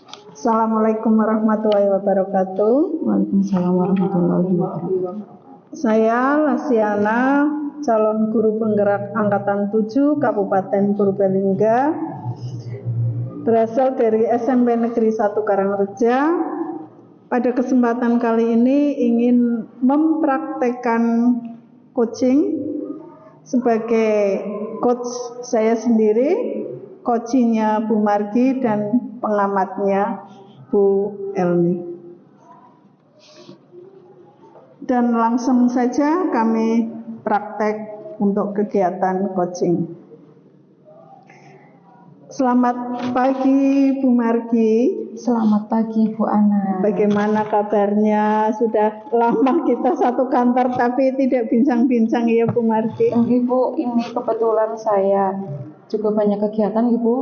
Assalamualaikum warahmatullahi wabarakatuh. Waalaikumsalam warahmatullahi wabarakatuh. Saya Lasiana, calon guru penggerak Angkatan 7 Kabupaten Purbalingga, berasal dari SMP Negeri 1 Karangreja. Pada kesempatan kali ini ingin mempraktekkan coaching sebagai coach saya sendiri, coachingnya Bu Margi dan pengamatnya Bu Elmi. Dan langsung saja kami praktek untuk kegiatan coaching. Selamat pagi Bu Margi. Selamat pagi Bu Ana. Bagaimana kabarnya? Sudah lama kita satu kantor tapi tidak bincang-bincang ya Bu Margi. Ibu, ini kebetulan saya juga banyak kegiatan Ibu.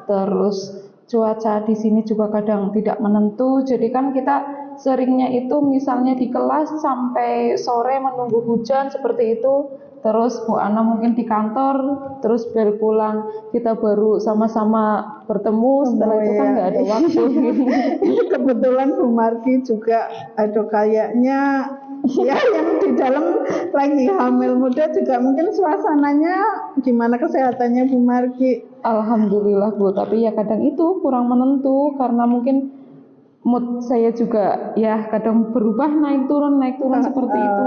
Terus cuaca di sini juga kadang tidak menentu. Jadi kan kita seringnya itu misalnya di kelas sampai sore menunggu hujan seperti itu. Terus Bu Ana mungkin di kantor, terus bel pulang kita baru sama-sama bertemu. Setelah itu kan nggak ada waktu. Kebetulan Bu Margi juga ada kayaknya ya yang di dalam lagi hamil muda juga, mungkin suasananya gimana kesehatannya Bu Margi? Alhamdulillah Bu, tapi ya kadang itu kurang menentu karena mungkin mood saya juga ya kadang berubah naik turun seperti itu.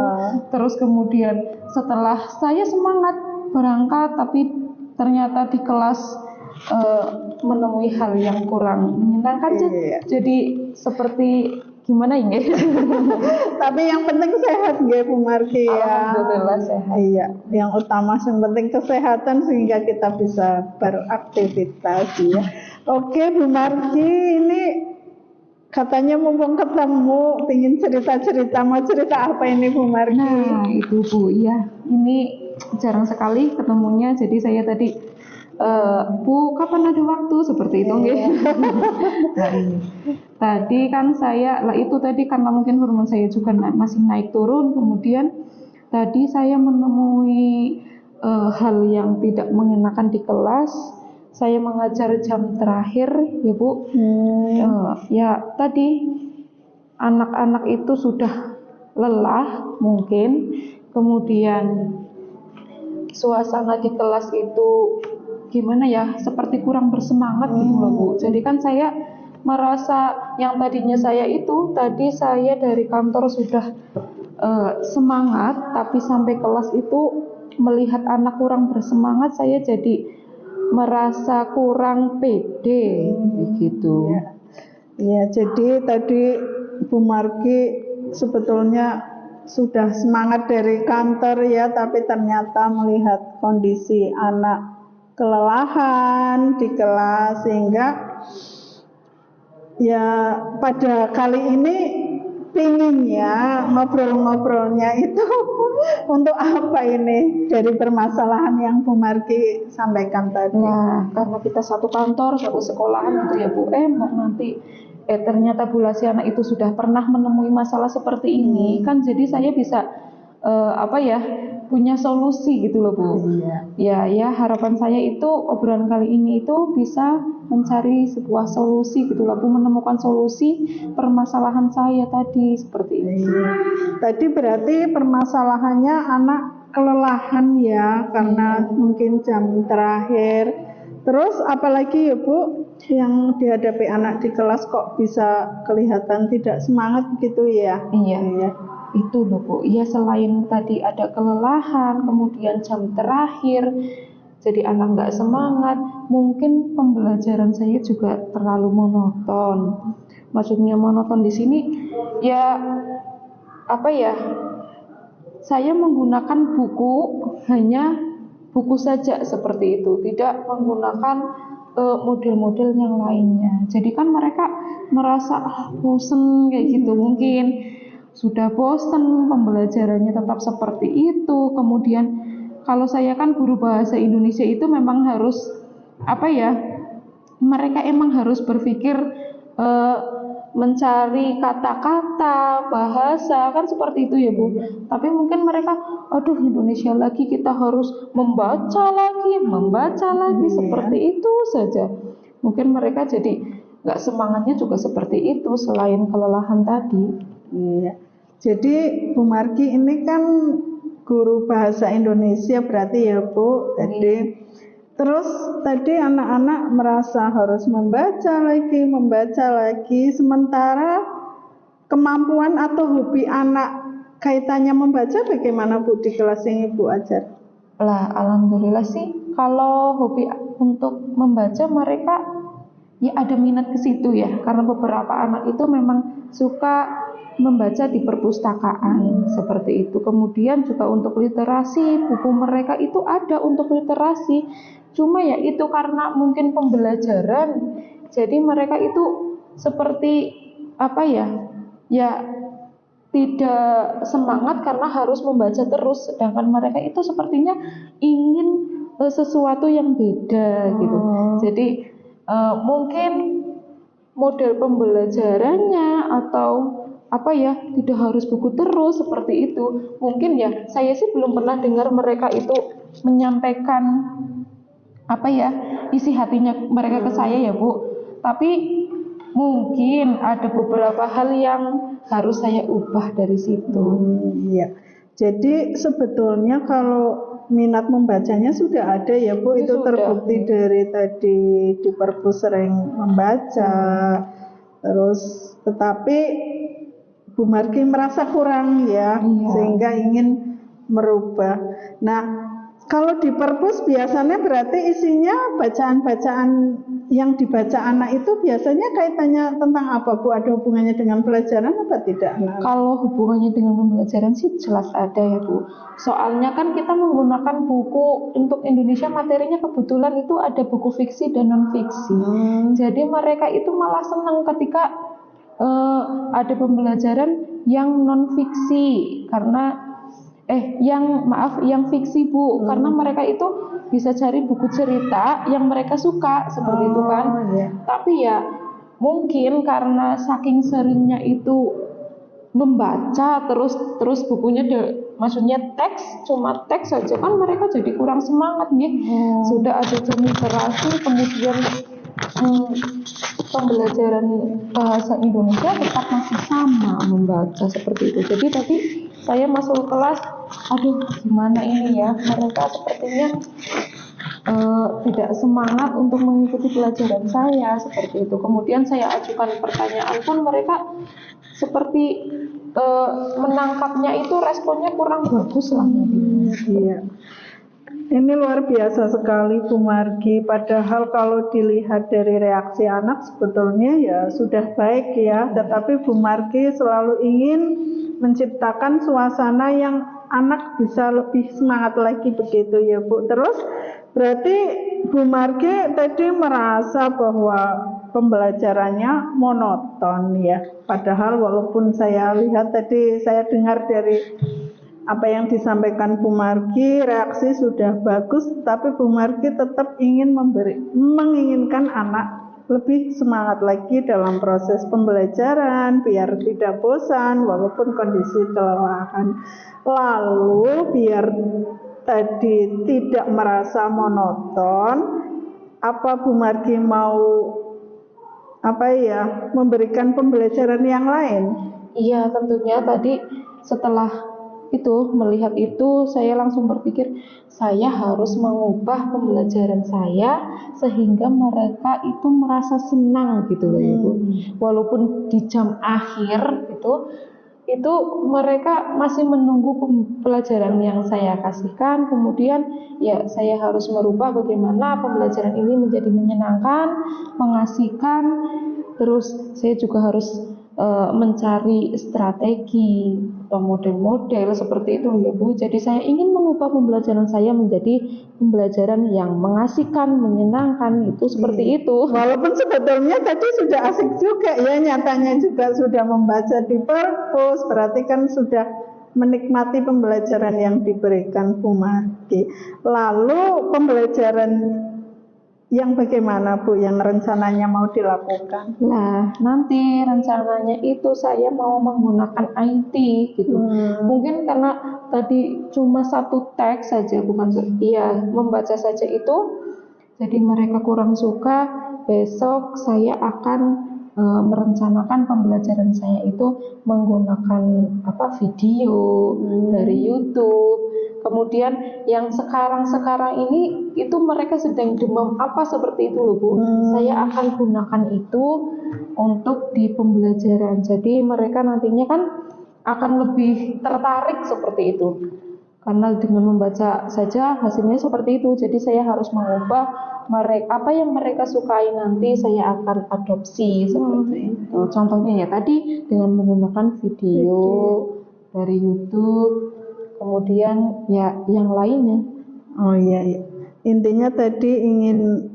Terus kemudian setelah saya semangat berangkat tapi ternyata di kelas menemui hal yang kurang menyenangkan. Jadi seperti gimana ini? Tapi yang penting sehat ya Bu Margi ya. Alhamdulillah sehat. Iya, yang utama yang penting kesehatan sehingga kita bisa beraktivitas ya. Oke Bu Margi, ini katanya mumpung ketemu, ingin cerita-cerita, mau cerita apa ini Bu Margi? Nah itu Bu, ya ini jarang sekali ketemunya, jadi saya tadi Bu kapan ada waktu seperti itu nggih. Nah ini tadi kan saya lah itu tadi karena mungkin hormon saya juga masih naik turun, kemudian tadi saya menemui hal yang tidak mengenakan di kelas. Saya mengajar jam terakhir ya Bu. Ya tadi anak-anak itu sudah lelah mungkin, kemudian suasana di kelas itu gimana ya, seperti kurang bersemangat gitu loh Bu. Jadi kan saya merasa yang tadinya saya itu tadi saya dari kantor sudah semangat, tapi sampai kelas itu melihat anak kurang bersemangat, saya jadi merasa kurang pede gitu. Ya, jadi tadi Bu Margi sebetulnya sudah semangat dari kantor ya, tapi ternyata melihat kondisi anak kelelahan di kelas sehingga ya pada kali ini pinginnya ngobrol-ngobrolnya itu untuk apa ini dari permasalahan yang Bu Margi sampaikan tadi. Nah, karena kita satu kantor, satu sekolahan gitu ya Bu, nanti ternyata Bu Lasiana itu sudah pernah menemui masalah seperti ini, kan jadi saya bisa punya solusi gitu loh Bu. Ya harapan saya itu obrolan kali ini itu bisa mencari sebuah solusi gitu loh Bu, menemukan solusi permasalahan saya tadi seperti itu. Tadi berarti permasalahannya anak kelelahan ya, karena mungkin jam terakhir. Terus apalagi ya Bu yang dihadapi anak di kelas kok bisa kelihatan tidak semangat gitu ya? Iya. Itu loh Bu, ya selain tadi ada kelelahan, kemudian jam terakhir, jadi anak nggak semangat, mungkin pembelajaran saya juga terlalu monoton. Maksudnya monoton di sini, ya saya menggunakan buku, hanya buku saja seperti itu, tidak menggunakan model-model yang lainnya. Jadi kan mereka merasa bosen kayak gitu mungkin. Sudah bosan pembelajarannya tetap seperti itu. Kemudian kalau saya kan guru bahasa Indonesia itu memang harus mereka emang harus berpikir mencari kata-kata, bahasa, kan seperti itu ya Bu. Tapi mungkin mereka, aduh Indonesia lagi, kita harus membaca lagi, seperti itu saja. Mungkin mereka jadi nggak semangatnya juga seperti itu selain kelelahan tadi. Iya. Jadi Bu Margi ini kan guru bahasa Indonesia berarti ya Bu. Jadi terus tadi anak-anak merasa harus membaca lagi, sementara kemampuan atau hobi anak kaitannya membaca bagaimana Bu di kelas yang Ibu ajar? Lah, alhamdulillah sih kalau hobi untuk membaca mereka ya ada minat ke situ ya, karena beberapa anak itu memang suka membaca di perpustakaan seperti itu. Kemudian juga untuk literasi, buku mereka itu ada untuk literasi. Cuma ya itu karena mungkin pembelajaran, jadi mereka itu seperti apa ya? Ya tidak semangat karena harus membaca terus, sedangkan mereka itu sepertinya ingin sesuatu yang beda gitu. Jadi mungkin model pembelajarannya atau apa ya, tidak harus buku terus seperti itu. Mungkin ya saya sih belum pernah dengar mereka itu menyampaikan apa ya isi hatinya mereka ke saya ya Bu, tapi mungkin ada beberapa hal yang harus saya ubah dari situ. Iya. Jadi sebetulnya kalau minat membacanya sudah ada ya Bu, itu Sudah. terbukti dari tadi di perpus sering membaca. Terus tetapi Bu Margi merasa kurang ya, sehingga ingin merubah. Nah, kalau di perpus biasanya berarti isinya bacaan-bacaan yang dibaca anak itu biasanya kaitannya tentang apa Bu? Ada hubungannya dengan pelajaran apa tidak? Kalau hubungannya dengan pembelajaran sih jelas ada ya Bu. Soalnya kan kita menggunakan buku untuk Indonesia, materinya kebetulan itu ada buku fiksi dan non fiksi. Jadi mereka itu malah senang ketika ada pembelajaran yang non fiksi karena yang fiksi Bu, karena mereka itu bisa cari buku cerita yang mereka suka seperti itu kan. Tapi ya mungkin karena saking seringnya itu membaca terus bukunya maksudnya cuma teks saja kan, mereka jadi kurang semangat nih. Sudah ada jam literasi, kemudian pembelajaran bahasa Indonesia tetap masih sama membaca seperti itu. Jadi tadi saya masuk kelas, aduh gimana ini ya, mereka sepertinya tidak semangat untuk mengikuti pelajaran saya seperti itu. Kemudian saya ajukan pertanyaan pun mereka seperti menangkapnya itu responnya kurang bagus lah. Iya. Ini luar biasa sekali Bu Margi. Padahal kalau dilihat dari reaksi anak sebetulnya ya sudah baik ya. Tetapi Bu Margi selalu ingin menciptakan suasana yang anak bisa lebih semangat lagi begitu ya Bu. Terus berarti Bu Margi tadi merasa bahwa pembelajarannya monoton ya. Padahal walaupun saya lihat tadi, saya dengar dari apa yang disampaikan Bu Margi, reaksi sudah bagus, tapi Bu Margi tetap ingin menginginkan anak lebih semangat lagi dalam proses pembelajaran, biar tidak bosan walaupun kondisi kelelahan. Lalu biar tadi tidak merasa monoton, apa Bu Margi mau memberikan pembelajaran yang lain? Iya, tentunya tadi setelah itu melihat itu saya langsung berpikir saya harus mengubah pembelajaran saya sehingga mereka itu merasa senang gitu loh Ibu. Walaupun di jam akhir itu mereka masih menunggu pelajaran yang saya kasihkan. Kemudian ya saya harus merubah bagaimana pembelajaran ini menjadi menyenangkan, mengasihkan. Terus saya juga harus mencari strategi atau model-model seperti itu ya Bu. Jadi saya ingin mengubah pembelajaran saya menjadi pembelajaran yang mengasihkan, menyenangkan, itu seperti itu. Walaupun sebetulnya tadi sudah asik juga ya, nyatanya juga sudah membaca di perpus, berarti kan sudah menikmati pembelajaran yang diberikan Bu Margi. Lalu pembelajaran yang bagaimana Bu, yang rencananya mau dilakukan? Nah, nanti rencananya itu saya mau menggunakan IT gitu. Mungkin karena tadi cuma satu teks saja, bukan membaca saja itu, jadi mereka kurang suka. besok saya akan merencanakan pembelajaran saya itu menggunakan video dari YouTube. Kemudian yang sekarang ini itu mereka sedang demam apa seperti itu loh Bu. Saya akan gunakan itu untuk di pembelajaran. Jadi mereka nantinya kan akan lebih tertarik seperti itu. Karena dengan membaca saja hasilnya seperti itu. Jadi saya harus mengubah apa yang mereka sukai, nanti saya akan adopsi seperti itu. Contohnya ya tadi dengan menggunakan video dari YouTube, kemudian ya yang lainnya. Oh iya. Intinya tadi ingin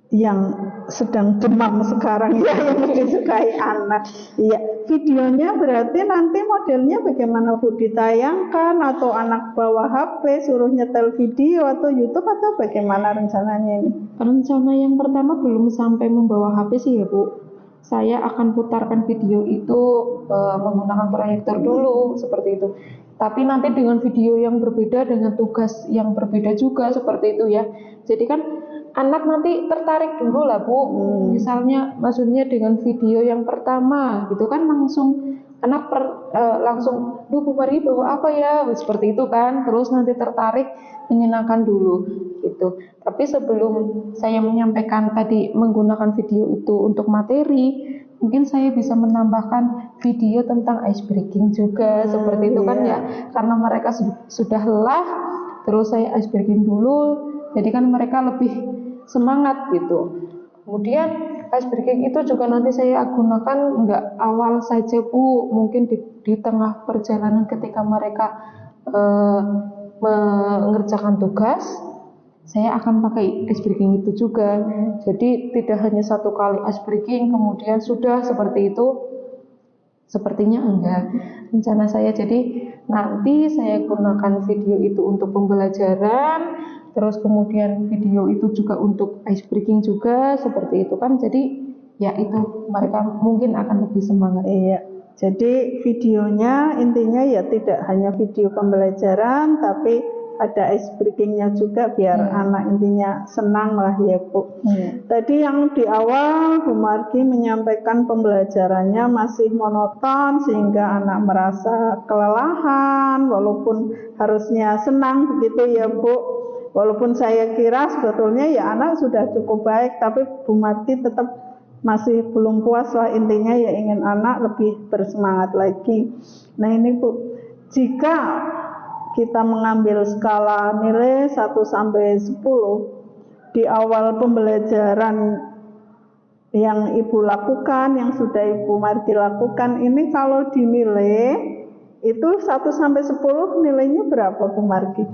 yang sedang demam sekarang ya, yang disukai anak. Iya, videonya berarti nanti modelnya bagaimana Bu? Ditayangkan atau anak bawa HP suruh nyetel video atau YouTube atau bagaimana rencananya ini? Rencana yang pertama belum sampai membawa HP sih ya Bu. Saya akan putarkan video itu menggunakan proyektor dulu seperti itu. Tapi nanti dengan video yang berbeda, dengan tugas yang berbeda juga seperti itu ya. Jadi kan anak nanti tertarik dulu lah Bu. Misalnya maksudnya dengan video yang pertama gitu kan langsung anak langsung Bu Mari bawa apa ya seperti itu kan. Terus nanti tertarik, menyenangkan dulu gitu. Tapi sebelum saya menyampaikan tadi menggunakan video itu untuk materi, mungkin saya bisa menambahkan video tentang ice breaking juga seperti itu kan ya, karena mereka sudah lelah, terus saya ice breaking dulu, jadi kan mereka lebih semangat gitu. Kemudian ice breaking itu juga nanti saya gunakan nggak awal saja Bu, mungkin di tengah perjalanan ketika mereka mengerjakan tugas, saya akan pakai ice breaking itu juga. Jadi tidak hanya satu kali ice breaking kemudian sudah seperti itu, sepertinya enggak. Rencana saya jadi nanti saya gunakan video itu untuk pembelajaran, terus kemudian video itu juga untuk ice breaking juga seperti itu kan. Jadi ya itu mereka mungkin akan lebih semangat. Iya. Jadi videonya intinya ya tidak hanya video pembelajaran tapi ada ice breakingnya juga biar anak intinya senang lah ya Bu. Tadi yang di awal Bu Margi menyampaikan pembelajarannya masih monoton sehingga anak merasa kelelahan walaupun harusnya senang begitu ya Bu. Walaupun saya kira sebetulnya ya anak sudah cukup baik, tapi Bu Margi tetap masih belum puas lah, intinya ya ingin anak lebih bersemangat lagi. Nah ini Bu, jika kita mengambil skala nilai 1 sampai 10 di awal pembelajaran yang Ibu lakukan, yang sudah Ibu Margi lakukan, ini kalau dinilai itu 1 sampai 10 nilainya berapa Bu Margi?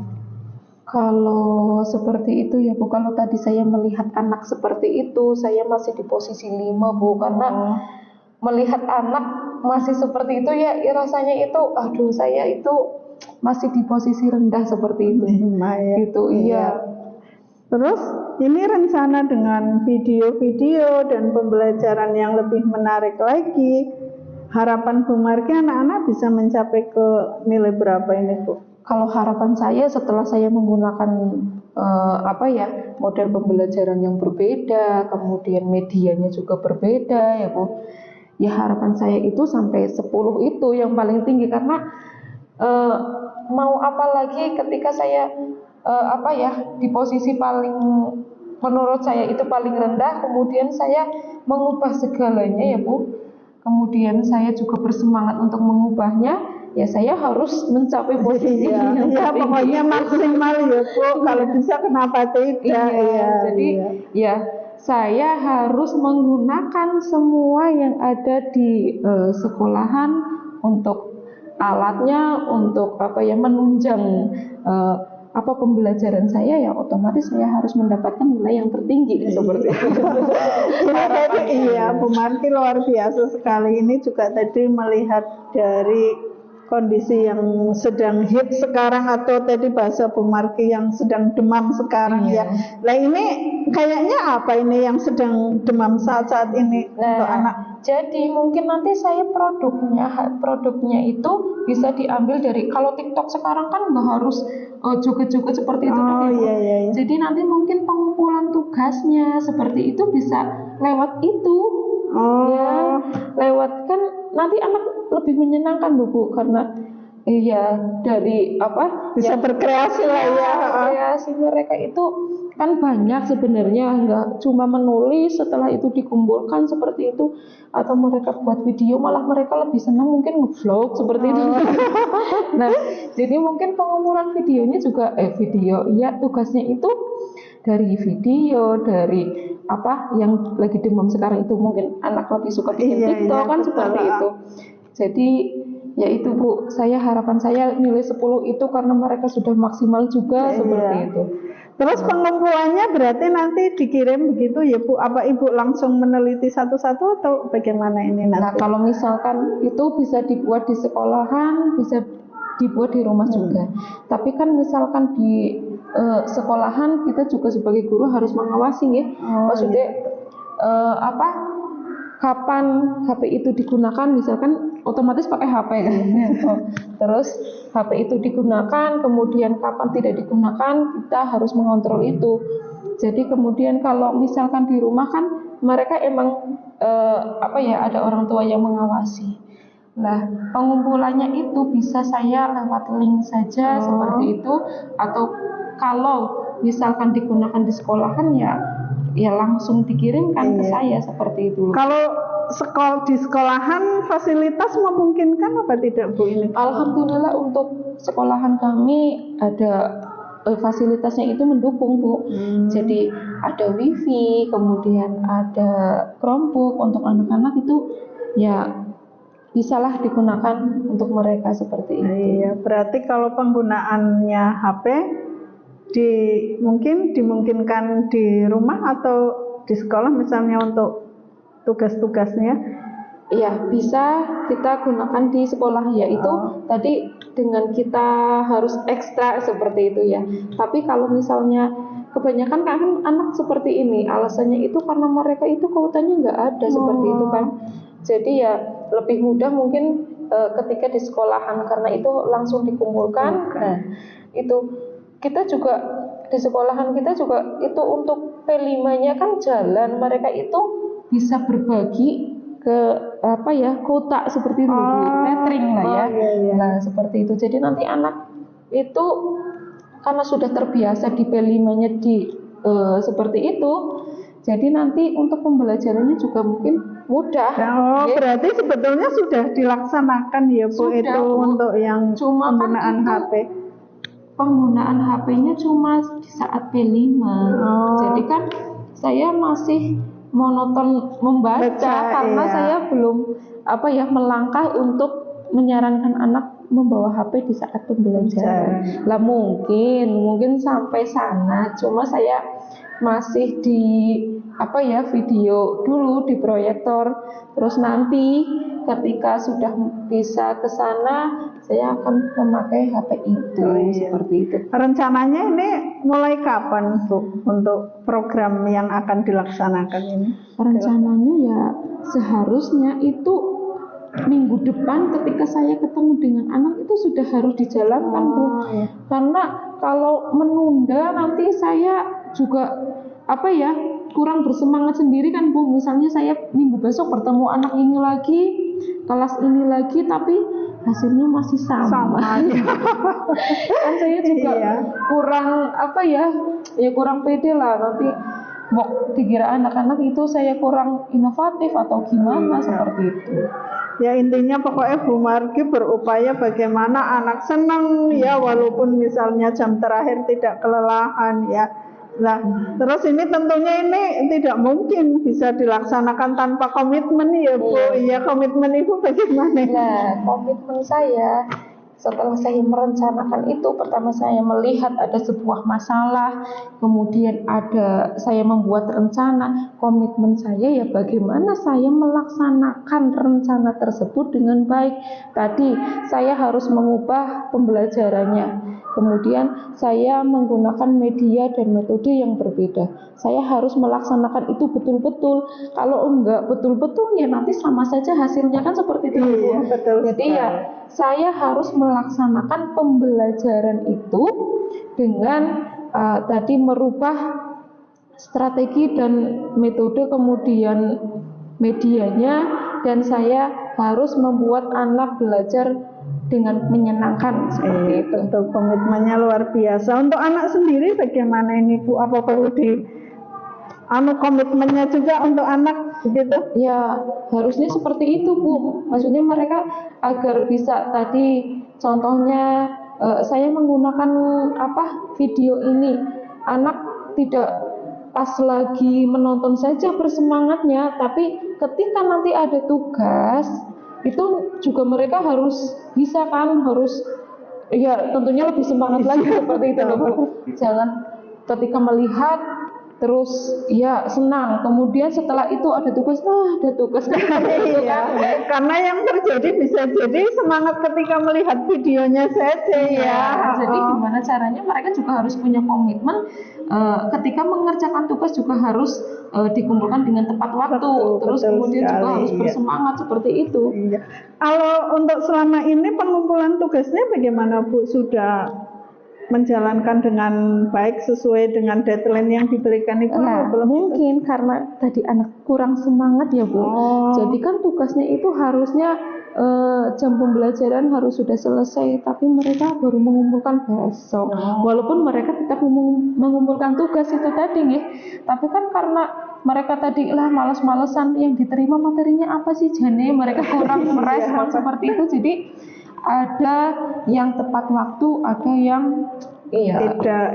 Kalau seperti itu ya Bu, kalau tadi saya melihat anak seperti itu, saya masih di posisi 5 Bu, karena melihat anak masih seperti itu ya rasanya itu, aduh saya itu masih di posisi rendah seperti itu. Gitu, iya. Terus ini rencana dengan video-video dan pembelajaran yang lebih menarik lagi, harapan Bu Margi anak-anak bisa mencapai ke nilai berapa ini Bu? Kalau harapan saya setelah saya menggunakan model pembelajaran yang berbeda, kemudian medianya juga berbeda ya Bu. Ya harapan saya itu sampai 10 itu yang paling tinggi, karena mau apa lagi ketika saya di posisi paling menurut saya itu paling rendah, kemudian saya mengubah segalanya ya Bu. Kemudian saya juga bersemangat untuk mengubahnya. Ya saya harus mencapai posisi yang tertinggi. Pokoknya maksimal ya Bu, kalau bisa kenapa tidak. Jadi saya harus menggunakan semua yang ada di sekolahan untuk alatnya, untuk menunjang pembelajaran saya, ya otomatis saya harus mendapatkan nilai yang tertinggi seperti itu. Iya, Bu Margi luar biasa sekali. Ini juga tadi melihat dari kondisi yang sedang hit sekarang, atau tadi bahasa Bu Margi yang sedang demam sekarang ya. Nah ini kayaknya apa ini yang sedang demam saat ini untuk anak? Jadi mungkin nanti saya produknya itu bisa diambil dari, kalau TikTok sekarang kan nggak harus joget-joget seperti itu. Iya. Jadi nanti mungkin pengumpulan tugasnya seperti itu bisa lewat itu. Ya, lewat kan nanti anak lebih menyenangkan loh Bu, karena iya dari apa bisa berkreasi lah ya. Kreasi mereka itu kan banyak sebenarnya, nggak cuma menulis setelah itu dikumpulkan seperti itu, atau mereka buat video, malah mereka lebih senang mungkin nge-vlog seperti itu. Nah, jadi mungkin pengumpulan videonya juga video, ya tugasnya itu dari video, dari apa yang lagi demam sekarang itu, mungkin anak lebih suka bikin TikTok kan, seperti itu. Jadi ya itu Bu, harapan saya nilai 10 itu karena mereka sudah maksimal juga seperti itu. Terus pengumpulannya berarti nanti dikirim begitu ya Bu? Apa Ibu langsung meneliti satu-satu atau bagaimana ini nanti? Nah, kalau misalkan itu bisa dibuat di sekolahan, bisa dibuat di rumah juga. Tapi kan misalkan di sekolahan kita juga sebagai guru harus mengawasi ya. Maksudnya kapan HP itu digunakan, misalkan otomatis pakai HP kan. Terus HP itu digunakan, kemudian kapan tidak digunakan, kita harus mengontrol itu. Jadi kemudian kalau misalkan di rumah kan mereka emang ada orang tua yang mengawasi. Nah, pengumpulannya itu bisa saya lewat link saja seperti itu, atau kalau misalkan digunakan di sekolahan ya langsung dikirimkan ke saya seperti itu. Kalau di sekolahan fasilitas memungkinkan apa tidak Bu ini? Alhamdulillah untuk sekolahan kami ada fasilitasnya itu mendukung Bu. Jadi ada wifi, kemudian ada Chromebook untuk anak-anak itu ya bisalah digunakan untuk mereka seperti itu. Iya, berarti kalau penggunaannya HP dimungkinkan di rumah atau di sekolah misalnya untuk tugas-tugasnya? Iya, bisa kita gunakan di sekolah, yaitu tadi dengan kita harus ekstra seperti itu ya. Tapi kalau misalnya kebanyakan kan anak seperti ini, alasannya itu karena mereka itu kuotanya nggak ada seperti itu kan. Jadi ya lebih mudah mungkin ketika di sekolahan, karena itu langsung dikumpulkan. Nah, itu kita juga di sekolahan kita juga itu untuk P5-nya kan jalan, mereka itu bisa berbagi ke kotak seperti itu, tethering lah ya. Nah, seperti itu. Jadi nanti anak itu karena sudah terbiasa di P5-nya seperti itu, jadi nanti untuk pembelajarannya juga mungkin mudah. Berarti sebetulnya sudah dilaksanakan ya Bu, sudah, itu Bu, untuk yang penggunaan HP. Penggunaan HP-nya cuma di saat P5. Jadi kan saya masih monoton membaca karena saya belum melangkah untuk menyarankan anak membawa HP di saat pembelajaran. Lah mungkin sampai sana, cuma saya masih di video dulu di proyektor, terus nanti ketika sudah bisa ke sana saya akan memakai HP itu. Seperti itu. Rencananya ini mulai kapan Bu untuk program yang akan dilaksanakan ini? Rencananya ya seharusnya itu minggu depan ketika saya ketemu dengan anak itu sudah harus dijalankan Bu. Karena kalau menunda nanti saya juga kurang bersemangat sendiri kan Bu. Misalnya saya minggu besok bertemu anak ini lagi, kelas ini lagi, tapi hasilnya masih sama. Kan saya juga kurang kurang pede lah, nanti mau dikira anak-anak itu saya kurang inovatif atau gimana seperti itu. Ya intinya pokoknya Bu Margi berupaya bagaimana anak senang ya, walaupun misalnya jam terakhir tidak kelelahan ya. Nah, terus ini tentunya ini tidak mungkin bisa dilaksanakan tanpa komitmen ya Bu. Iya, komitmen Ibu bagaimana? Nah, komitmen saya setelah saya merencanakan itu, pertama saya melihat ada sebuah masalah, kemudian saya membuat rencana. Komitmen saya ya bagaimana saya melaksanakan rencana tersebut dengan baik. Tadi saya harus mengubah pembelajarannya. Kemudian saya menggunakan media dan metode yang berbeda. Saya harus melaksanakan itu betul-betul. Kalau enggak betul-betul ya nanti sama saja hasilnya kan seperti itu. Iya, betul. Jadi ya saya harus melaksanakan pembelajaran itu dengan tadi merubah strategi dan metode, kemudian medianya, dan saya harus membuat anak belajar dengan menyenangkan seperti itu. Tentu komitmennya luar biasa. Untuk anak sendiri bagaimana ini Bu? Apa perlu komitmennya juga untuk anak gitu? Ya harusnya seperti itu Bu. Maksudnya mereka agar bisa tadi contohnya saya menggunakan video ini, anak tidak pas lagi menonton saja bersemangatnya, tapi ketika nanti ada tugas itu juga mereka harus bisa kan, harus ya tentunya lebih semangat lagi seperti itu loh Bu. Jangan ketika melihat terus ya senang, kemudian setelah itu ada tugas gitu kan. Karena yang terjadi bisa jadi semangat ketika melihat videonya saja ya. Jadi gimana caranya mereka juga harus punya komitmen ketika mengerjakan tugas juga harus dikumpulkan dengan tepat waktu, terus kemudian juga harus bersemangat seperti itu. Kalau untuk selama ini pengumpulan tugasnya bagaimana Bu? Sudah menjalankan dengan baik sesuai dengan deadline yang diberikan Ibu? Mungkin karena tadi anak kurang semangat ya Bu. Jadi kan tugasnya itu harusnya jam pembelajaran harus sudah selesai, tapi mereka baru mengumpulkan besok. Walaupun mereka tetap mengumpulkan tugas itu tadi nih, tapi kan karena mereka tadi malas-malesan, yang diterima materinya apa sih jane, mereka kurang merespon seperti itu. Jadi ada yang tepat waktu, ada yang tidak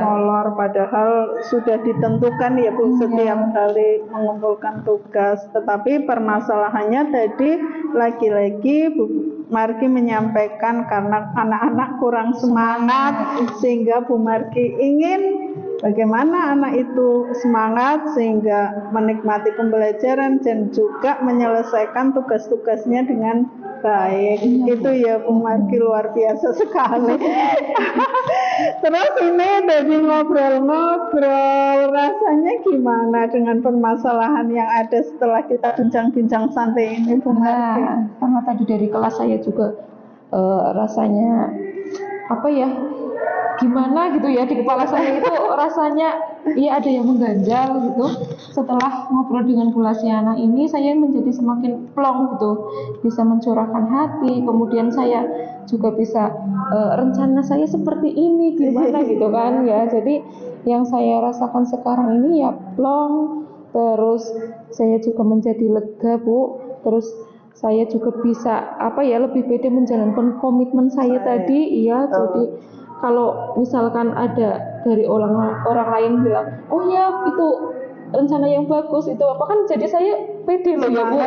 molor, padahal sudah ditentukan ya Bu setiap kali mengumpulkan tugas. Tetapi permasalahannya tadi lagi-lagi Bu Margi menyampaikan karena anak-anak kurang semangat, sehingga Bu Margi ingin bagaimana anak itu semangat sehingga menikmati pembelajaran dan juga menyelesaikan tugas-tugasnya dengan baik. Itu ya Bu Margi, luar biasa sekali. Terus ini dari ngobrol-ngobrol, rasanya gimana dengan permasalahan yang ada setelah kita bincang-bincang santai ini Bu Margi? Karena tadi dari kelas saya juga rasanya gimana gitu ya, di kepala saya itu rasanya ada yang mengganjal gitu. Setelah ngobrol dengan Bu Lasiana ini, saya menjadi semakin plong gitu, bisa mencurahkan hati, kemudian saya juga bisa rencana saya seperti ini gimana gitu kan ya. Jadi yang saya rasakan sekarang ini ya plong, terus saya juga menjadi lega Bu, terus saya juga bisa lebih pede menjalankan komitmen saya tadi. Jadi kalau misalkan ada dari orang lain bilang, oh ya itu rencana yang bagus, itu kan jadi saya pede loh ya Bu.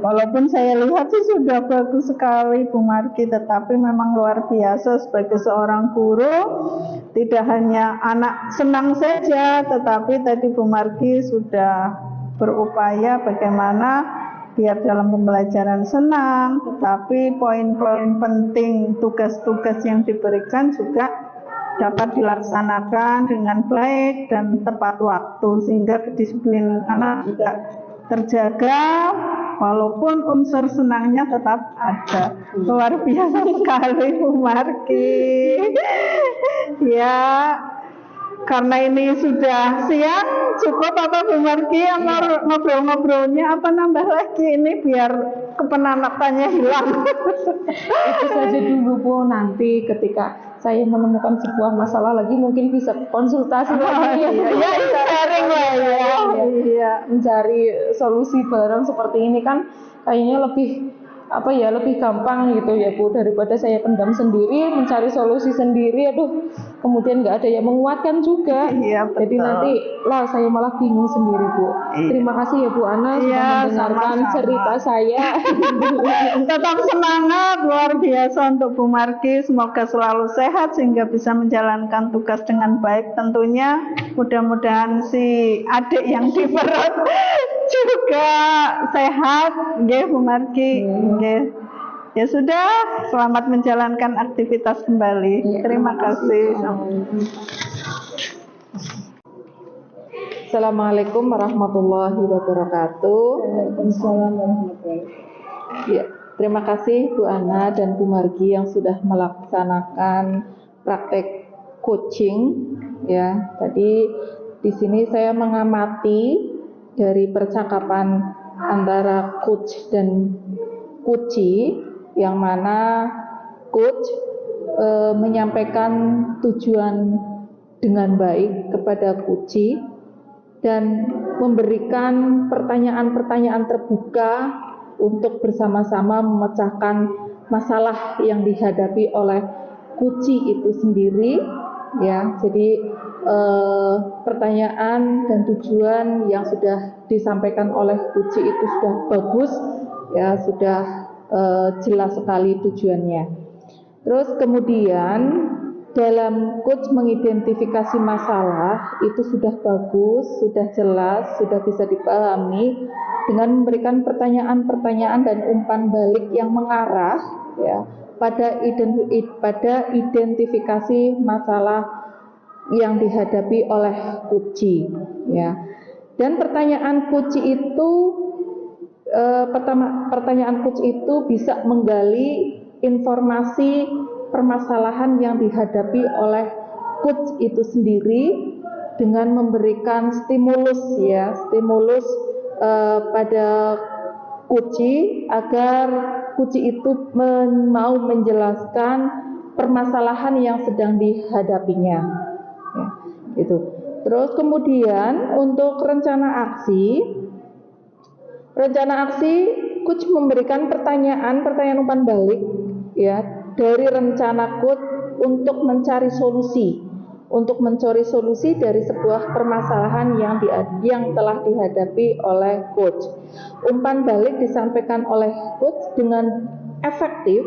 Walaupun saya lihat sih sudah bagus sekali Bu Margi, tetapi memang luar biasa sebagai seorang guru, tidak hanya anak senang saja, tetapi tadi Bu Margi sudah berupaya bagaimana biar dalam pembelajaran senang, tetapi poin-poin penting tugas-tugas yang diberikan juga dapat dilaksanakan dengan baik dan tepat waktu, sehingga kedisiplinan anak juga terjaga walaupun unsur senangnya tetap ada. Luar biasa sekali Bu Margi. Ya, karena ini sudah siang, cukup apa Bu Margi ngobrol-ngobrolnya, apa nambah lagi ini biar kepenanatannya hilang? Itu saja dulu Bu, nanti ketika saya menemukan sebuah masalah lagi mungkin bisa konsultasi lagi. Sharing lah ya. Mencari solusi bareng seperti ini kan kayaknya lebih lebih gampang gitu ya Bu, daripada saya pendam sendiri, mencari solusi sendiri, kemudian nggak ada yang menguatkan juga. Jadi nanti saya malah bingung sendiri Bu. Terima kasih ya Bu Ana sudah mendengarkan cerita saya. Tetap semangat, luar biasa untuk Bu Margi, semoga selalu sehat sehingga bisa menjalankan tugas dengan baik. Tentunya mudah-mudahan si adik yang di perut juga sehat, nggih Bu Margi. Ya sudah, selamat menjalankan aktivitas kembali. Terima kasih. Assalamualaikum warahmatullahi wabarakatuh. Waalaikumsalam warahmatullahi wabarakatuh. Ya, terima kasih Bu Ana dan Bu Margi yang sudah melaksanakan praktek coaching ya. Tadi di sini saya mengamati dari percakapan antara coach dan kuci, yang mana coach menyampaikan tujuan dengan baik kepada kuci dan memberikan pertanyaan-pertanyaan terbuka untuk bersama-sama memecahkan masalah yang dihadapi oleh kuci itu sendiri, ya. Jadi pertanyaan dan tujuan yang sudah disampaikan oleh kuci itu sudah bagus, ya, sudah jelas sekali tujuannya. Terus kemudian dalam coach mengidentifikasi masalah itu sudah bagus, sudah jelas, sudah bisa dipahami dengan memberikan pertanyaan-pertanyaan dan umpan balik yang mengarah, ya, pada identifikasi masalah yang dihadapi oleh kuci, ya. Dan pertanyaan kuci itu pertanyaan coach itu bisa menggali informasi permasalahan yang dihadapi oleh coach itu sendiri dengan memberikan stimulus, ya, stimulus pada kuci agar kuci itu mau menjelaskan permasalahan yang sedang dihadapinya, ya, gitu. Terus kemudian untuk rencana aksi coach memberikan pertanyaan umpan balik, ya, dari rencana coach untuk mencari solusi dari sebuah permasalahan yang telah dihadapi oleh coach. Umpan balik disampaikan oleh coach dengan efektif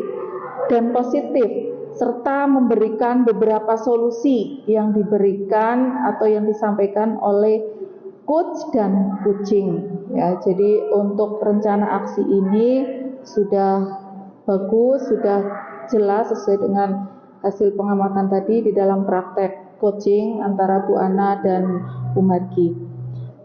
dan positif serta memberikan beberapa solusi yang diberikan atau yang disampaikan oleh coach dan kucing, ya. Jadi untuk rencana aksi ini sudah bagus, sudah jelas sesuai dengan hasil pengamatan tadi di dalam praktek coaching antara Bu Ana dan Bu Margi.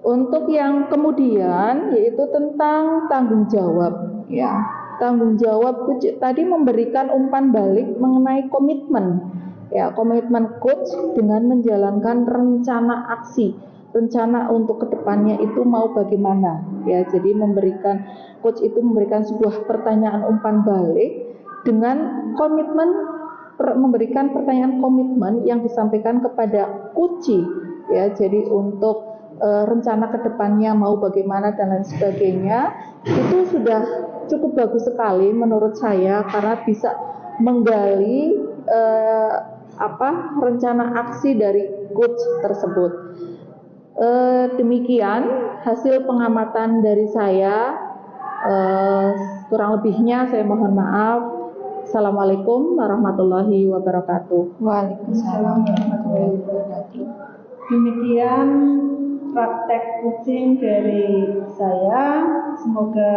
Untuk yang kemudian yaitu tentang tanggung jawab, ya. Tanggung jawab coach tadi memberikan umpan balik mengenai komitmen, ya, komitmen coach dengan menjalankan rencana aksi. Rencana untuk kedepannya itu mau bagaimana, ya. Jadi coach itu memberikan sebuah pertanyaan umpan balik dengan komitmen, memberikan pertanyaan komitmen yang disampaikan kepada kuci, ya. Jadi untuk rencana kedepannya mau bagaimana dan lain sebagainya itu sudah cukup bagus sekali menurut saya karena bisa menggali rencana aksi dari coach tersebut. Demikian hasil pengamatan dari saya. Kurang lebihnya saya mohon maaf. Assalamualaikum warahmatullahi wabarakatuh. Waalaikumsalam warahmatullahi wabarakatuh. Demikian praktek kucing dari saya. Semoga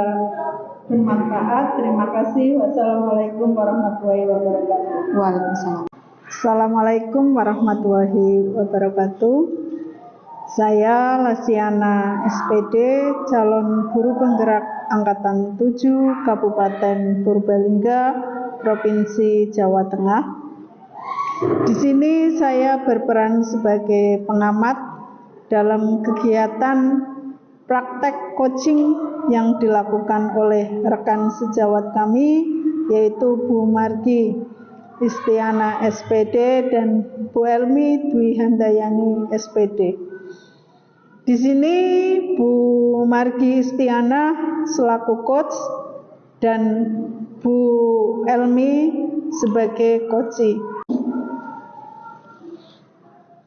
bermanfaat. Terima kasih. Wassalamualaikum warahmatullahi wabarakatuh. Waalaikumsalam. Assalamualaikum warahmatullahi wabarakatuh. Saya Lasiana SPD, calon guru penggerak Angkatan 7 Kabupaten Purbalingga, Provinsi Jawa Tengah. Di sini saya berperan sebagai pengamat dalam kegiatan praktek coaching yang dilakukan oleh rekan sejawat kami, yaitu Bu Margi Istiana SPD dan Bu Elmi Dwi Handayani SPD. Di sini Bu Margi Istiana selaku coach dan Bu Elmi sebagai coach.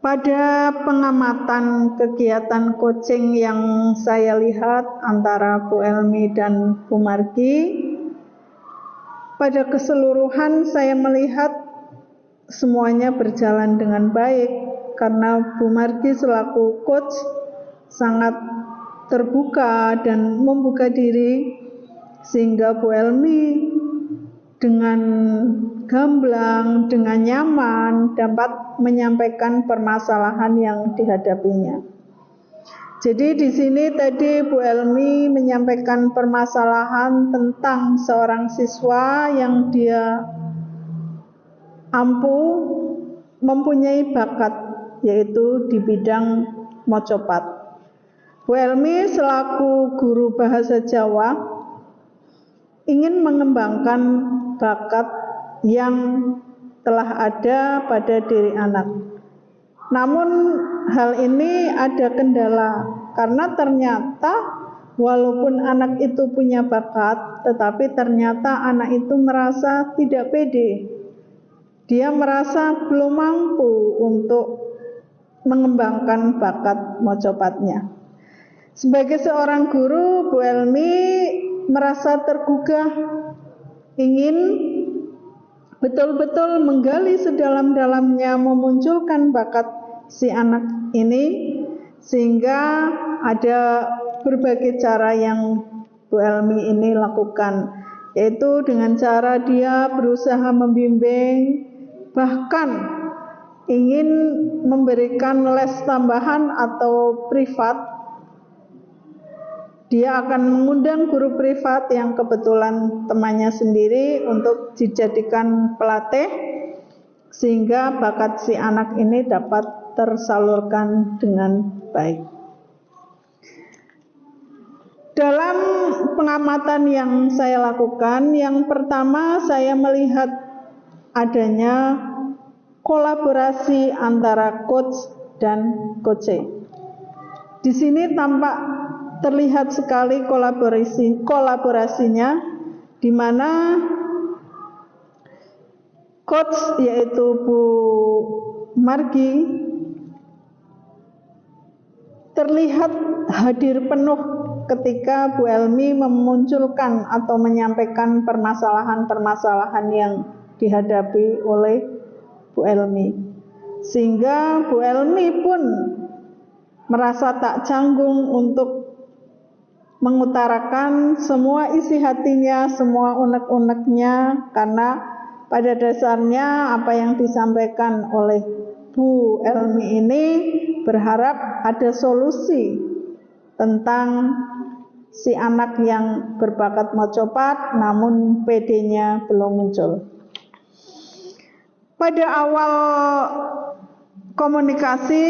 Pada pengamatan kegiatan coaching yang saya lihat antara Bu Elmi dan Bu Margi, pada keseluruhan saya melihat semuanya berjalan dengan baik karena Bu Margi selaku coach sangat terbuka dan membuka diri sehingga Bu Elmi dengan gamblang, dengan nyaman dapat menyampaikan permasalahan yang dihadapinya. Jadi di sini tadi Bu Elmi menyampaikan permasalahan tentang seorang siswa yang dia mempunyai bakat yaitu di bidang mocopat. Bu Elmi selaku guru bahasa Jawa ingin mengembangkan bakat yang telah ada pada diri anak. Namun hal ini ada kendala karena ternyata walaupun anak itu punya bakat, tetapi ternyata anak itu merasa tidak pede. Dia merasa belum mampu untuk mengembangkan bakat mocopatnya. Sebagai seorang guru, Bu Elmi merasa tergugah, ingin betul-betul menggali sedalam-dalamnya, memunculkan bakat si anak ini, sehingga ada berbagai cara yang Bu Elmi ini lakukan, yaitu dengan cara dia berusaha membimbing, bahkan ingin memberikan les tambahan atau privat. Dia akan mengundang guru privat yang kebetulan temannya sendiri untuk dijadikan pelatih, sehingga bakat si anak ini dapat tersalurkan dengan baik. Dalam pengamatan yang saya lakukan, yang pertama saya melihat adanya kolaborasi antara coach dan coach. Di sini tampak terlihat sekali kolaborasinya, di mana coach yaitu Bu Margi terlihat hadir penuh ketika Bu Elmi memunculkan atau menyampaikan permasalahan-permasalahan yang dihadapi oleh Bu Elmi, sehingga Bu Elmi pun merasa tak canggung untuk mengutarakan semua isi hatinya, semua unek-uneknya, karena pada dasarnya apa yang disampaikan oleh Bu Elmi ini berharap ada solusi tentang si anak yang berbakat mocopat namun PD-nya belum muncul. Pada awal komunikasi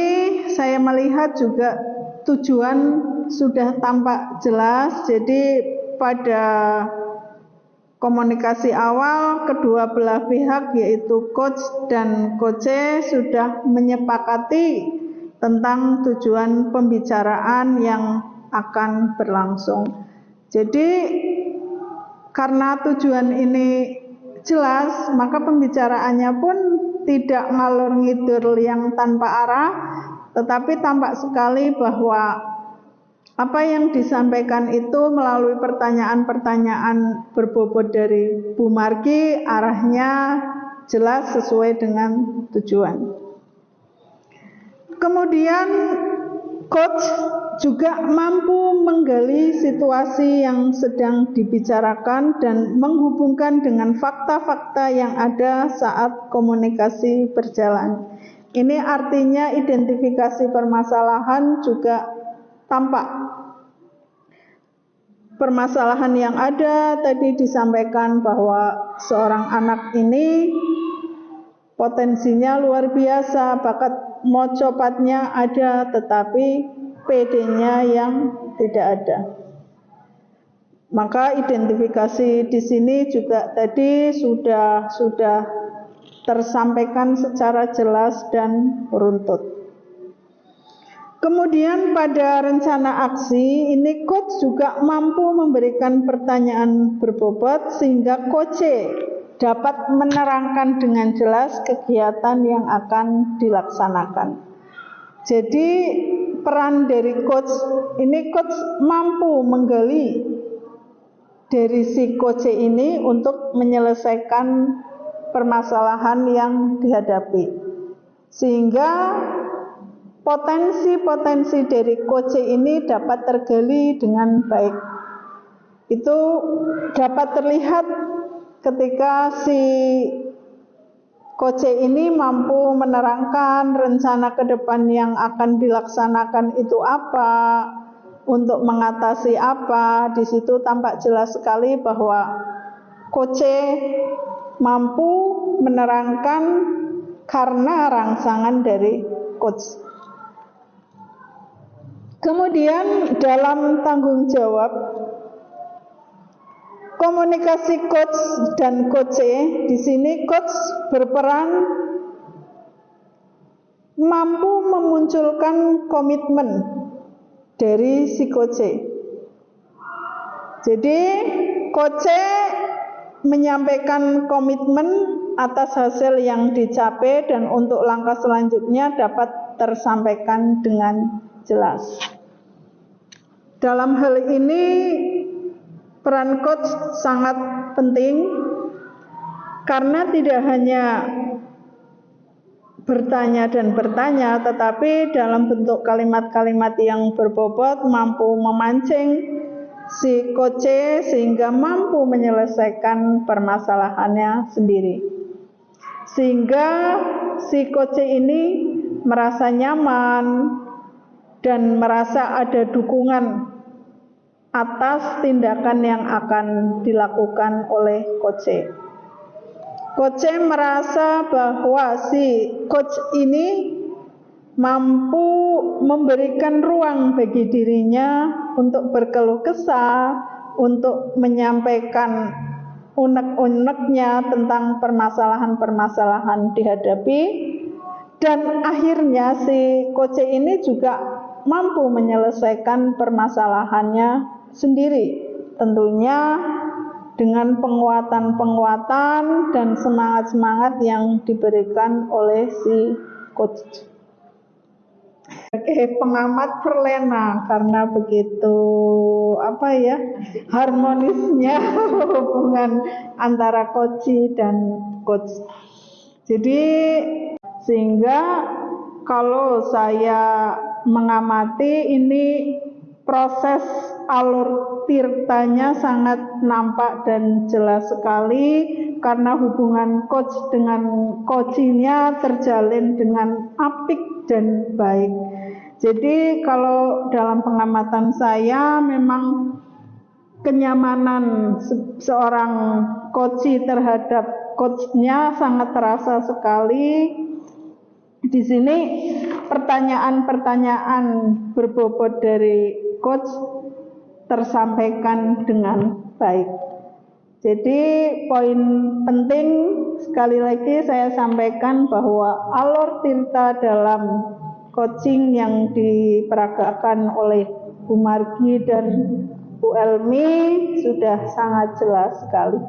saya melihat juga tujuan sudah tampak jelas. Jadi pada komunikasi awal kedua belah pihak yaitu coach dan coach sudah menyepakati tentang tujuan pembicaraan yang akan berlangsung. Jadi karena tujuan ini jelas, maka pembicaraannya pun tidak ngalor ngidul yang tanpa arah, tetapi tampak sekali bahwa apa yang disampaikan itu melalui pertanyaan-pertanyaan berbobot dari Bu Margi, arahnya jelas sesuai dengan tujuan. Kemudian coach juga mampu menggali situasi yang sedang dibicarakan dan menghubungkan dengan fakta-fakta yang ada saat komunikasi berjalan. Ini artinya identifikasi permasalahan juga tampak. Permasalahan yang ada tadi disampaikan bahwa seorang anak ini potensinya luar biasa, bakat mocopatnya ada, tetapi PD-nya yang tidak ada. Maka identifikasi di sini juga tadi sudah tersampaikan secara jelas dan runtut. Kemudian pada rencana aksi ini coach juga mampu memberikan pertanyaan berbobot sehingga coach dapat menerangkan dengan jelas kegiatan yang akan dilaksanakan. Jadi peran dari coach ini, coach mampu menggali dari si coach ini untuk menyelesaikan permasalahan yang dihadapi, sehingga potensi-potensi dari coach ini dapat tergali dengan baik. Itu dapat terlihat ketika si coach ini mampu menerangkan rencana ke depan yang akan dilaksanakan itu apa, untuk mengatasi apa. Di situ tampak jelas sekali bahwa coach mampu menerangkan karena rangsangan dari coach. Kemudian dalam tanggung jawab komunikasi coach dan coach, di sini coach berperan mampu memunculkan komitmen dari si coach. Jadi coach menyampaikan komitmen atas hasil yang dicapai dan untuk langkah selanjutnya dapat tersampaikan dengan jelas. Dalam hal ini peran coach sangat penting karena tidak hanya bertanya dan bertanya, tetapi dalam bentuk kalimat-kalimat yang berbobot mampu memancing si coach sehingga mampu menyelesaikan permasalahannya sendiri. Sehingga si coach ini merasa nyaman dan merasa ada dukungan atas tindakan yang akan dilakukan oleh coach. Coach merasa bahwa si coach ini mampu memberikan ruang bagi dirinya untuk berkeluh kesah, untuk menyampaikan unek-uneknya tentang permasalahan-permasalahan dihadapi, dan akhirnya si coach ini juga mampu menyelesaikan permasalahannya sendiri, tentunya dengan penguatan-penguatan dan semangat-semangat yang diberikan oleh si coach. Pengamat Verlena, karena begitu harmonisnya hubungan antara coach dan coach. Jadi sehingga kalau saya mengamati ini proses alur tirtanya sangat nampak dan jelas sekali karena hubungan coach dengan coachingnya terjalin dengan apik dan baik. Jadi kalau dalam pengamatan saya memang kenyamanan seorang coach terhadap coachnya sangat terasa sekali. Di sini pertanyaan-pertanyaan berbobot dari coach tersampaikan dengan baik. Jadi poin penting sekali lagi saya sampaikan bahwa alur tirta dalam coaching yang diperagakan oleh Bu Margi dan Bu Elmi sudah sangat jelas sekali.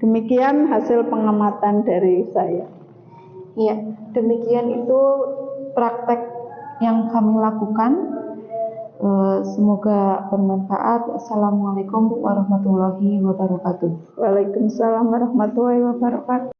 Demikian hasil pengamatan dari saya. Iya, demikian itu praktek yang kami lakukan. Semoga bermanfaat. Assalamualaikum warahmatullahi wabarakatuh. Waalaikumsalam warahmatullahi wabarakatuh.